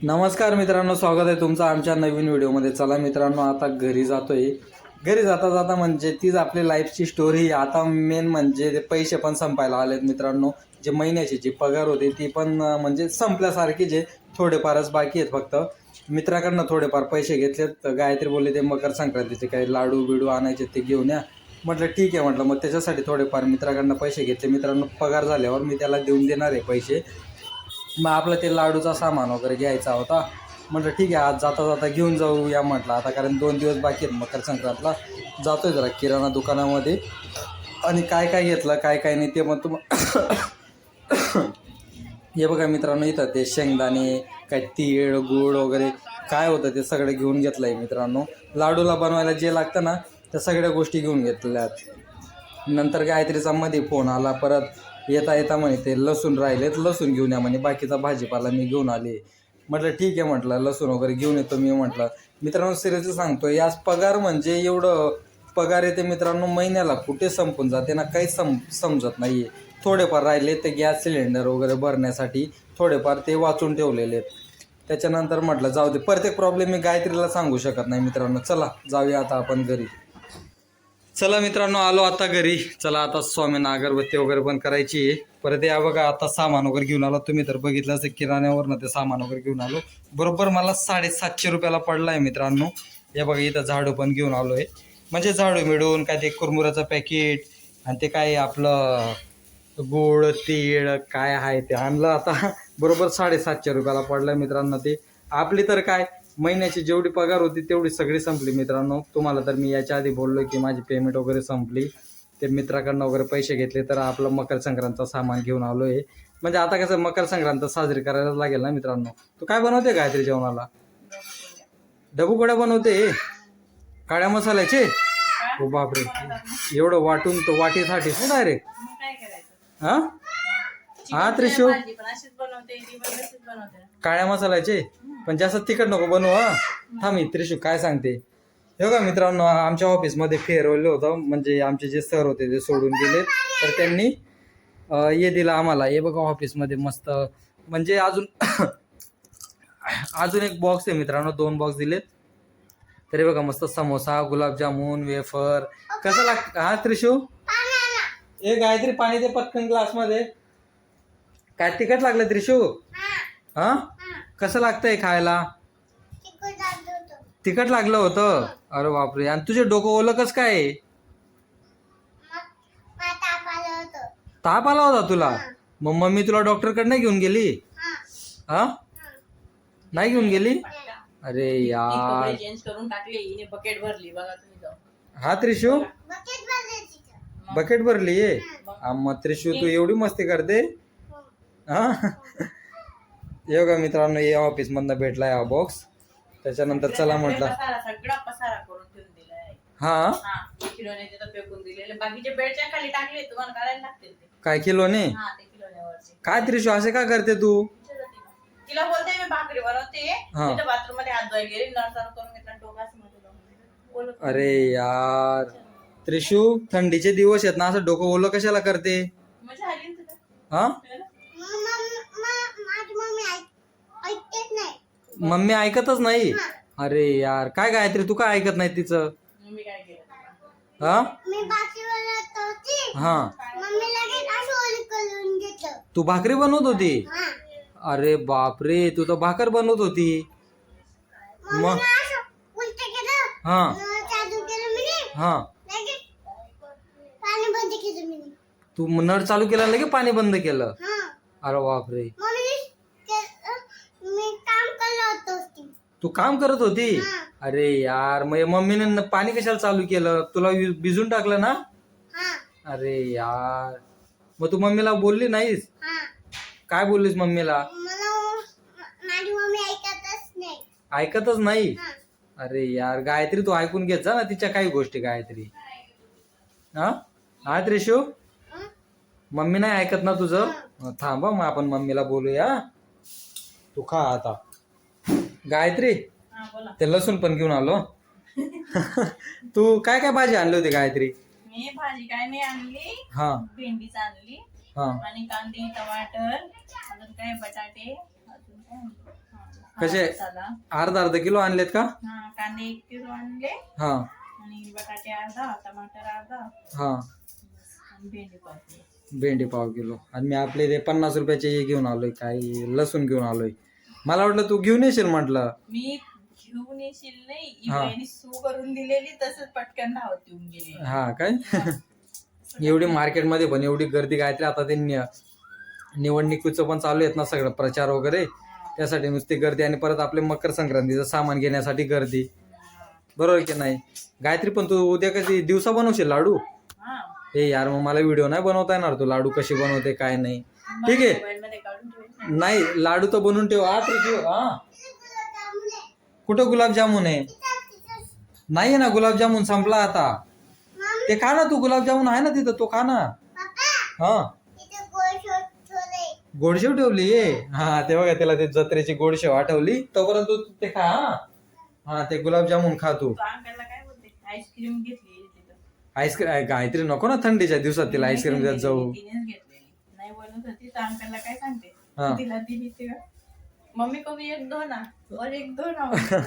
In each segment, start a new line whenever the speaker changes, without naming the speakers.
नमस्कार मित्रांनो, स्वागत आहे तुमचं आमच्या नवीन व्हिडिओमध्ये. चला मित्रांनो, आता घरी जातोय. घरी जाता जाता म्हणजे तीच आपली लाईफची स्टोरी. आता मेन म्हणजे ते पैसे पण संपायला आलेत मित्रांनो. जे महिन्याची जी पगार होती ती पण म्हणजे संपल्यासारखी, जे थोडेफारच बाकी आहेत. फक्त मित्राकडनं थोडेफार पैसे घेतलेत. गायत्री बोलले ते मकर संक्रांतीचे काही लाडू बिडू आणायचे ते घेऊन या. म्हटलं ठीक आहे. म्हटलं मग त्याच्यासाठी थोडेफार मित्राकडनं पैसे घेतले. मित्रांनो, पगार झाल्यावर मी त्याला देऊन देणार आहे पैसे. मग आपलं ते लाडूचा सामान वगैरे घ्यायचा होता. म्हटलं ठीक आहे, आज जाता जाता घेऊन जाऊ या म्हटलं. आता कारण 2 दिवस बाकी आहेत मकर संक्रांतला. जातोय जरा किराणा दुकानामध्ये आणि काय काय घेतलं काय काय नाही ते मग हे बघा मित्रांनो, इथं ते शेंगदाणे, काय तीळ गूळ वगैरे काय होतं ते सगळं घेऊन घेतलं आहे मित्रांनो. लाडूला बनवायला जे लागतं ना त्या सगळ्या गोष्टी घेऊन घेतल्या. नंतर गायत्रीचा मध्ये फोन आला परत, येता येता म्हणे ते लसूण राहिलेत, लसूण घेऊन या म्हणे. बाकीचा भाजीपाला मी घेऊन आले. म्हटलं ठीक आहे, म्हटलं लसूण वगैरे घेऊन येतो मी. म्हटलं मित्रांनो, सिरियसली सांगतो, याच पगार म्हणजे एवढं पगार येते मित्रांनो महिन्याला, कुठे संपून जाते ना काही समजत नाही आहे. थोडेफार राहिले ते गॅस सिलेंडर वगैरे भरण्यासाठी, थोडेफार ते वाचून ठेवलेले आहेत. त्याच्यानंतर म्हटलं जाऊ दे, प्रत्येक प्रॉब्लेम मी गायत्रीला सांगू शकत नाही मित्रांनो. चला जाऊया आता आपण घरी. चला मित्रांनो, आलो आता घरी. चला आता स्वामींना अगरबत्ती वगैरे पण करायची आहे. परत या बघा, आता सामान वगैरे घेऊन आलो. तुम्ही तर बघितलं असं किराण्यावरनं ते सामान वगैरे घेऊन आलो. बरोबर मला 750 रुपयाला पडला आहे मित्रांनो. या बघा, इथं झाडू पण घेऊन आलो आहे. म्हणजे झाडू मिळून काय ते कुरमुराचं पॅकेट आणि ते काय आपलं गूळ तीळ काय आहे ते आणलं. आता बरोबर 750 रुपयाला पडलं मित्रांनो. ते आपली तर काय महिन्याची जेवढी पगार होती तेवढी सगळी संपली मित्रांनो. तुम्हाला तर मी याच्या आधी बोललो की माझी पेमेंट वगैरे संपली. ते मित्राकडनं वगैरे पैसे घेतले तर आपलं मकर संक्रांतचं सामान घेऊन आलो आहे. म्हणजे आता कसं मकर संक्रांत साजरी करायला लागेल ना मित्रांनो. तू काय बनवते गायत्री जेवणाला? डबूकोड्या बनवते काळ्या मसाल्याचे? हो बापरे, एवढं वाटून तो वाटीसाठी हो डायरेक्ट. हा हा त्रिशू, काळ्या मसाल्याचे पण जास्त तिखट नको बनवू. हा थांब, मी त्रिशू काय सांगते हे बघा मित्रांनो, आमच्या ऑफिसमध्ये फेअरवेल होतं. म्हणजे आमचे जे सर होते ते सोडून गेले, तर त्यांनी हे दिलं आम्हाला. हे बघा ऑफिसमध्ये मस्त म्हणजे अजून अजून एक बॉक्स आहे मित्रांनो, 2 बॉक्स दिलेत. तरी बघा मस्त समोसा, गुलाबजामुन, वेफर कसं लागतं. हा त्रिशू, ए गायत्री पाणी दे पटकन ग्लासमध्ये. काय तिखट लागलं त्रिशू? हा कसं लागतंय खायला? तिखट लागलं होतं? अरे बापरे, आणि तुझे डोकं ओलं कसं काय? ताप आला होता तुला? मग मम्मी तुला डॉक्टरकडे नाही घेऊन गेली? हा नाही घेऊन गेली? अरे यार,
चेंज करून टाकली हिने, बकेट भरली बघा तुम्ही जाऊ.
हा त्रिशू बकेट भरली आहे. मग त्रिशू तू एवढी मस्ती करते? हा ये बघा मित्रांनो, हे ऑफिस मधनं भेटलाय हा बॉक्स. त्याच्यानंतर चला म्हटलं,
सगळा पसारा करून ठेवून दिलाय.
हा
किलोने तिथं फेकून दिलेले, बाकीचे बेडच्या खाली टाकले, तुम्हाला काढायला लागतील ते.
काय किलोने?
ते किलोने.
काय त्रिशू असे का करते तू?
तिला बोलते मी भाकरी बनवते,
हा.
तिथं बाथरूम मध्ये हात धुवायला गेली, नळ चालू करून घेतला, डोका असं बोलत.
अरे यार त्रिशू, थंडीचे दिवस आहेत ना, असं डोकं ओलं कशाला करते?
मजा आली ना तुला?
हा मम्मी ऐकतच नाही. अरे यार, काय गायत्री तू काय ऐकत नाही तिचं?
मी काय केलं?
हा हा तू भाकरी बनवत होती? अरे बापरे, तू तर भाकर बनवत होती. मग हा हा तू नळ चालू केला लगे पाणी बंद केलं? अरे बापरे, तू काम करत होती? अरे यार, मग मम्मीने पाणी कशाला चालू केलं? तुला भिजून टाकलं ना? अरे यार, मग तू मम्मीला बोलली नाहीस? काय बोललीस मम्मीला? ऐकतच नाही? अरे यार गायत्री, तू ऐकून घेत जा ना तिच्या काही गोष्टी. गायत्री, हा हा त्रिशू, मम्मी नाही ऐकत ना तुझं? थांब मग आपण मम्मीला बोलूया. तू खा आता. गायत्री, ते लसूण पण घेऊन आलो. तू काय काय भाजी आणली होती गायत्री?
मी भाजी काय नाही आणली,
हा
भेंडीच आणली
हा
आणि कांदे टमाटर, अजून काय बटाटे, अजून काय
कसे
मसाला.
अर्धा किलो आणलेत का?
हा, कांदे 1 किलो आणले
हा
आणि बटाटे अर्धा, टमाटर अर्धा,
हा
आणि भेंडी 5 किलो.
भेंडी पाव किलो. आणि मी आपले ते 50 रुपयाचे हे घेऊन आलोय, काही लसूण घेऊन आलोय. मला वाटलं तू घेऊन येशील म्हटलं.
मी घेऊन येशील नाही,
हा.
इवळीने सू करून दिलेली, तसंच पटकन धावत येऊन गेली.
हा काय एवढी मार्केटमध्ये पण एवढी गर्दी काय आता ते निवडणुकीचं पण चालू आहेत ना सगळं प्रचार वगैरे, त्यासाठी नुसती गर्दी. आणि परत आपले मकर संक्रांतीचं सामान घेण्यासाठी गर्दी, बरोबर की नाही? गायत्री, पण तू उद्या कधी दिवसा बनवशील लाडू?
हा.
हे यार, मग मला व्हिडिओ नाही बनवता येणार. तू लाडू कशी बनवते काय नाही. ठीक आहे,
मोबाईलमध्ये काढून ठेवायचं.
नाही लाडू तर बनवून ठेव. हा कुठं गुलाबजामुन आहे? नाही ना, गुलाबजामुन संपला आता. ते खा ना तू, गुलाबजामुन आहे ना तिथं, तो खा ना. हा गोडशेव ठेवली आहे. हा ते बघा, त्याला ते जत्रेची गोडशेव आठवली, तोपर्यंत तू ते खा. हा ते गुलाबजामुन खा तू.
तो अंकलला काय बोलते, आईस्क्रीम घेतली तिथं.
आईस्क्रीम गायत्री नको ना थंडीच्या दिवसात तिला आईस्क्रीम देत जाऊ.
तिनेच घेतलेली, नाही बनवत होती तर अंकलला काय सांगते,
हा.
तिला दिली ते मम्मी को भी 1 दो ना, और 1 दो ना.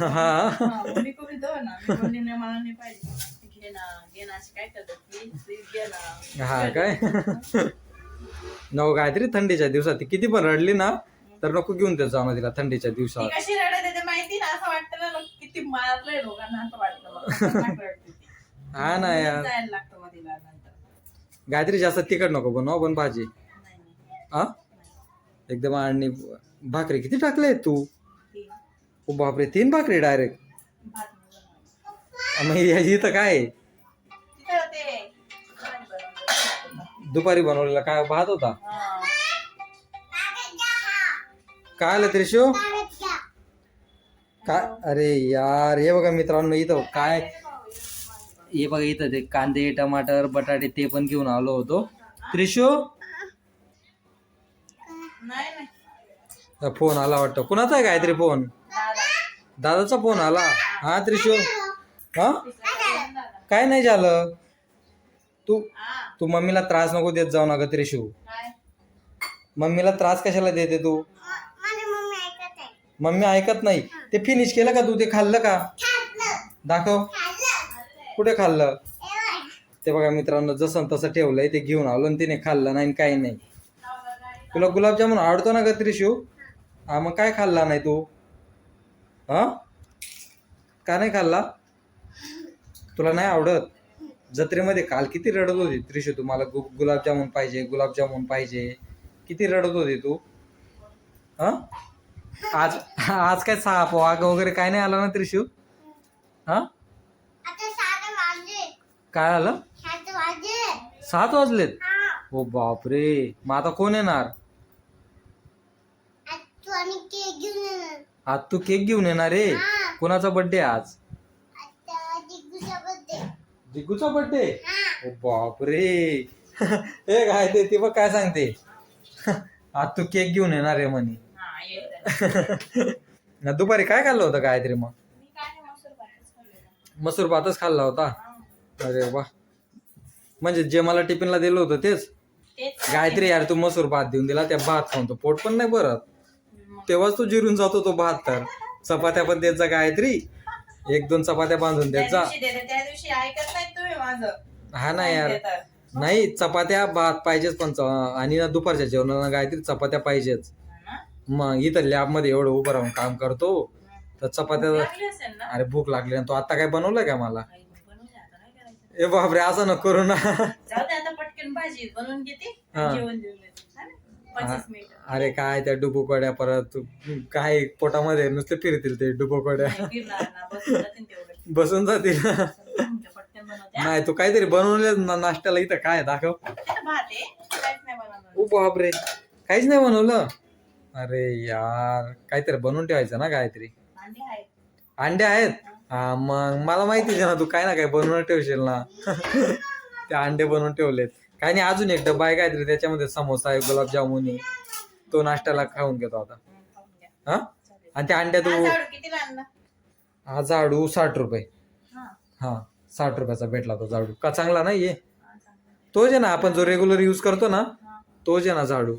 हा
मम्मी को भी दो ना. मी बोलली नाही, मला नाही पाहिजे. घे ना अशी काय करतात, प्लीज घे ना.
हा काय नको गायत्री, थंडीच्या दिवसात ती किती पण रडली ना तर नको घेऊन देत जाऊ ना तिला थंडीच्या
ती
दिवसात.
कशी रडत येते माहिती ना, असं वाटतं ना किती मारलंय लोकांना, असं वाटतं मला. खतरनाक रडते ती.
हा ना यार,
जायला लागतं मग तिला नंतर.
गायत्री जास्त तिखट नको बनव पण भाजी.
नाही, नाही.
हा एकदम. आणि भाकरी किती टाकले तू?
ती
ओ बापरे, 3 भाकरी डायरेक्ट.
भात नाही बनवायचा.
मग याची इथं काय आहे?
तिथं ते भाजी बनवतात.
दुपारी बनवलेला काय भात होता?
हा.
काय आलं त्रिशू? काय? अरे यार, हे बघा मित्रांनो, इथं काय, हे बघा इथं ते कांदे, टमाटर, बटाटे ते पण घेऊन आलो होतो. त्रिशू,
नाही नाही,
फोन आला वाटतं. कुणाचा आहे गायत्री फोन?
दादा.
दादाचा फोन आला. हा त्रिशू, हा
दादा.
काय नाही झालं. तू
हा.
तू मम्मीला त्रास नको देत जाऊ ना ग त्रिशू.
काय?
मम्मीला त्रास कशाला देते तू? मम्मी ऐकत नाही. ते फिनिश केलं का तू? ते खाल्लं का? दाखव, कुठे खाल्लं? ते बघा मित्रांनो, जसं तसं ठेवलंय, ते घेऊन आलो आणि तिने खाल्लं नाही, काही नाही. तुला गुलाबजामुन आवडतो ना ग त्रिशू? हा मग काय खाल्ला नाही तू? हा का नाही खाल्ला? तुला नाही आवडत? जत्रेमध्ये काल किती रडत होती त्रिशू, तुम्हाला गुलाबजामुन पाहिजे, गुलाबजामुन पाहिजे. किती रडत होती तू. हा आज आज काय साप वाघ वगैरे काय नाही आला ना त्रिशू? हा काय आलं? 7 वाजलेत. हो बापरे, मग आता कोण येणार? आज तू केक घेऊन येणार आहे? कोणाचा बर्थडे आज? जिग्गूचा बर्थडे. ओ बापरे हे काय ते ती बघ काय सांगते. आज तू केक घेऊन येणार आहे म्हणे.
हा, येतं.
दुपारी काय खाल्लं होतं गायत्री मग?
मी काय नाही, मसूर भातच खाल्लेला.
मसूर भातच खाल्ला होता.
हा.
अरे वा, म्हणजे जे मला टिफिनला दिलं होतं तेच.
तेच
गायत्री यार, तू मसूर भात देऊन दिला, त्या भात खाऊन तो पोट पण नाही भरत. तेव्हाच तू जिरून जातो तो भात. तर चपात्या पण देत जा गायत्री, 1-2 चपात्या बांधून देत जा.
त्या दिवशी ऐकत नाही तुम्ही माझं.
हा ना यार, नाही चपात्या भात पाहिजेच पण आणि ना दुपारच्या जेवणाला गायत्री चपात्या पाहिजेच. मग इथं लॅबमध्ये एवढं उभं राहून काम करतो तर चपात्या.
लागली असेल ना.
अरे भूक लागली ना, तो आता काय बनवलंय का मला?
आई, बनवून आता काय करायचं?
ए बापरे, असं नको करू ना.
जाऊ दे, आता पटकन भाजी बनवून घेते,
हा.
जेवण देऊन देते. हा ना? 25 मिनिटं.
अरे काय त्या डुबोकड्या परत काय पोटामध्ये नुसते फिरतील ते डुबोकड्या.
नाही फिरणार ना, बसून जातील तेवढं.
बसून जातील.
पटकन बनवते. हा.
नाही तू काहीतरी बनवले नाश्त्याला. इथं काय दाखव.
तिथं भात आहे, काहीच नाही बनवणार.
ओ बापरे, काहीच नाही बनवलं. अरे यार, काहीतरी बनवून ठेवायचं ना गायत्री.
अंडे आहेत.
अंडे आहेत? हा मग मला माहितीच आहे ना, तू काय ना काय बनवून ठेवशील ना. ते अंडे बनवून ठेवलेत. काही नाही, अजून एक डब्बा आहे काहीतरी, त्याच्यामध्ये समोसा आहे, गुलाबजामुन आहे. तो नाश्त्याला खाऊन घेतो आता.
खाऊन घ्या.
हा आणि त्या अंड्या
हा,
तू.
झाडू कितीला आणला?
हा झाडू 60 रुपये.
हा.
हा 60 रुपयाचा भेटला तो झाडू. का चांगला नाहीये?
हा, चांगलं.
तोच आहे ना, आपण जो रेग्युलर यूज करतो ना,
हा.
तोच आहे ना झाडू.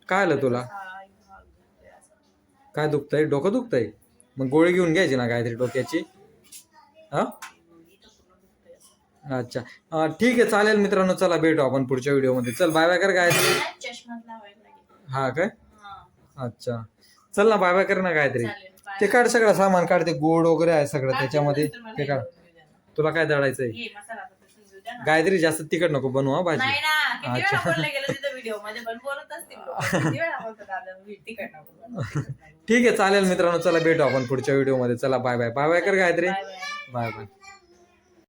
काय आलं तुला?
हा,
काय दुखतंय? डोकं दुखतंय? मग गोळी घेऊन घ्यायची ना काहीतरी डोक्याची. हा अच्छा ठीक आहे चालेल मित्रांनो, चला भेटू आपण पुढच्या व्हिडिओमध्ये. चल बाय बाय कर गायत्री.
चष्मा लावायला लागेल.
हा काय?
हा
अच्छा चल ना बाय बाय कर ना गायत्री.
चालेल.
ते काढ सगळं सामान काढ, ते गोड वगैरे आहे सगळं त्याच्यामध्ये,
नंतर मला
ते
हे
काढ.
करून देऊ द्या ना.
तुला काय दळायचंय?
ये मसाला आता तसं देऊ द्या ना.
गायत्री जास्त तिखट नको बनवा
नाही
भाजी.
ना, किती वेळा
अच्छा.
बोललं गेलं तिथं व्हिडिओ मध्ये पण बोलत असतील लोक. किती वेळा बोलतात दादा तिखट नको बनवू, तिखट नको बनवू.
ठीक आहे चालेल मित्रांनो, चला भेटू आपण पुढच्या व्हिडिओमध्ये. चला बाय बाय. बाय बाय कर Gayatri.
Bye bye.
Bye bye.